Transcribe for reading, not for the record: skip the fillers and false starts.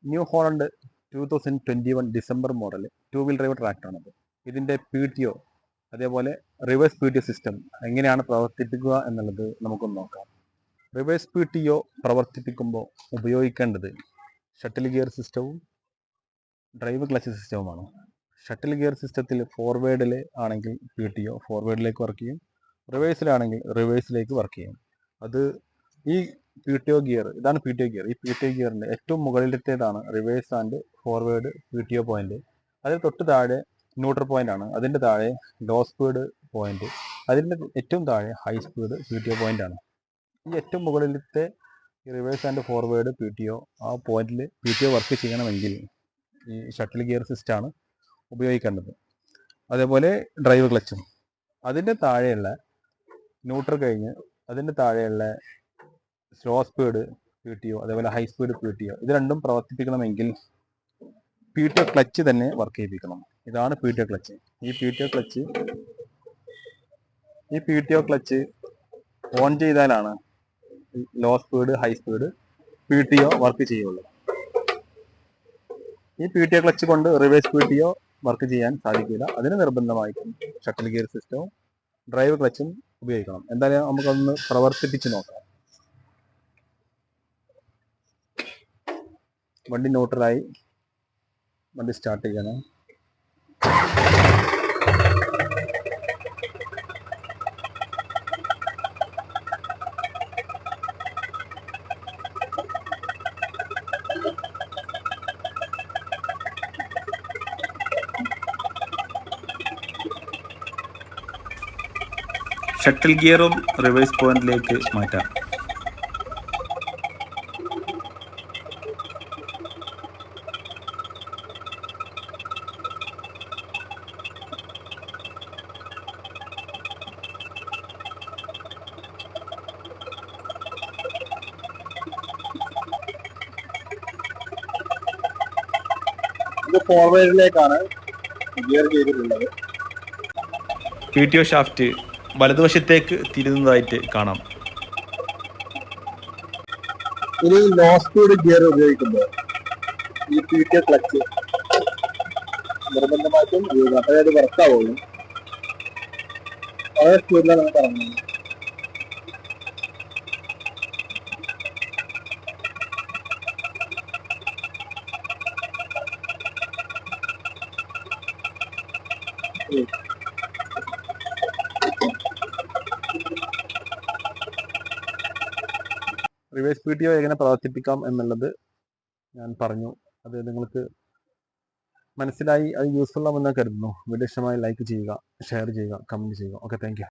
New Holland 2021 December model 2 wheel drive ട്രാക്ടറാണത്. ഇതിൻ്റെ PTO അതേപോലെ റിവേഴ്സ് PTO സിസ്റ്റം എങ്ങനെയാണ് പ്രവർത്തിപ്പിക്കുക എന്നുള്ളത് നമുക്കൊന്ന് നോക്കാം. റിവേഴ്സ് PTO പ്രവർത്തിപ്പിക്കുമ്പോൾ ഉപയോഗിക്കേണ്ടത് ഷട്ടിൽ ഗിയർ സിസ്റ്റവും ഡ്രൈവ് ക്ലച്ച് സിസ്റ്റവുമാണ്. ഷട്ടിൽ ഗിയർ സിസ്റ്റത്തിൽ ഫോർവേഡിൽ ആണെങ്കിൽ PTO ഫോർവേഡിലേക്ക് വർക്ക് ചെയ്യും, റിവേഴ്സിലാണെങ്കിൽ റിവേഴ്സിലേക്ക് വർക്ക് ചെയ്യും. അത് ഈ PTO ഗിയർ, ഇതാണ് PTO ഗിയർ. ഈ PTO ഗിയറിൻ്റെ ഏറ്റവും മുകളിലത്തേതാണ് reverse and forward PTO point. അതിന് തൊട്ട് താഴെ ന്യൂട്രൽ പോയിന്റ് ആണ്. അതിൻ്റെ താഴെ ലോ സ്പീഡ് പോയിന്റ്, അതിൻ്റെ ഏറ്റവും താഴെ ഹൈ സ്പീഡ് PTO പോയിന്റ് ആണ്. ഈ ഏറ്റവും മുകളിലത്തെ റിവേഴ്സ് ആൻഡ് ഫോർവേഡ് PTO ആ പോയിന്റിൽ PTO വർക്ക് ചെയ്യണമെങ്കിൽ ഈ ഷട്ടിൽ ഗിയർ സിസ്റ്റമാണ് ഉപയോഗിക്കേണ്ടത്. അതേപോലെ ഡ്രൈവ് ക്ലച്ചും, അതിൻ്റെ താഴെയുള്ള ന്യൂട്രൽ കഴിഞ്ഞ് അതിൻ്റെ താഴെയുള്ള സ്ലോ സ്പീഡ് PTO അതേപോലെ ഹൈ സ്പീഡ് PTO ഇത് രണ്ടും പ്രവർത്തിപ്പിക്കണമെങ്കിൽ PTO ക്ലച്ച് തന്നെ വർക്ക് ചെയ്യിപ്പിക്കണം. ഇതാണ് PTO ക്ലച്ച്. ഈ PTO ക്ലച്ച് ഓൺ ചെയ്താലാണ് low speed high speed PTO work ചെയ്യുള്ളൂ. ഈ PTO ക്ലച്ച് കൊണ്ട് റിവേഴ്സ് PTO വർക്ക് ചെയ്യാൻ സാധിക്കില്ല. അതിന് നിർബന്ധമായിട്ടും ഷട്ടിൽ ഗിയർ സിസ്റ്റവും ഡ്രൈവ് ക്ലച്ചും ഉപയോഗിക്കണം. എന്തായാലും നമുക്കൊന്ന് പ്രവർത്തിപ്പിച്ച് നോക്കാം. വണ്ടി ന്യൂട്രലായി, വണ്ടി സ്റ്റാർട്ട് ചെയ്യണം. ഷട്ടിൽ ഗിയറും റിവേഴ്സ് പോയിന്റിലേക്ക് മാറ്റാം. ഇത് ഫോർവേഡിലേക്കാണ് ഗിയർ ചെയ്തിട്ടുള്ളത്. PTO ഷാഫ്റ്റ് വലതുവശത്തേക്ക് തിരിയുന്നതായിട്ട് കാണാം. ഇനി ലോ സ്പീഡ് ഗിയർ ഉപയോഗിക്കുമ്പോൾ ഈ PTO ക്ലച്ച് നിർബന്ധമായിട്ടും ഉപയോഗിക്കണം. അപ്പോഴേ അത് വർക്കാവുള്ളൂ. വളരെ സ്പീഡിലാണ് നമുക്ക് ഇറങ്ങുന്നത്. റിവേഴ്സ് PTO എങ്ങനെ പ്രവർത്തിപ്പിക്കാം എന്നുള്ളത് ഞാൻ പറഞ്ഞു. അത് നിങ്ങൾക്ക് മനസ്സിലായി, അത് യൂസ്ഫുൾ ആവുമെന്ന് കരുതുന്നു. വീഡിയോ ഇഷ്ടമായി ലൈക്ക് ചെയ്യുക, ഷെയർ ചെയ്യുക, കമൻറ്റ് ചെയ്യുക. Okay, thank you.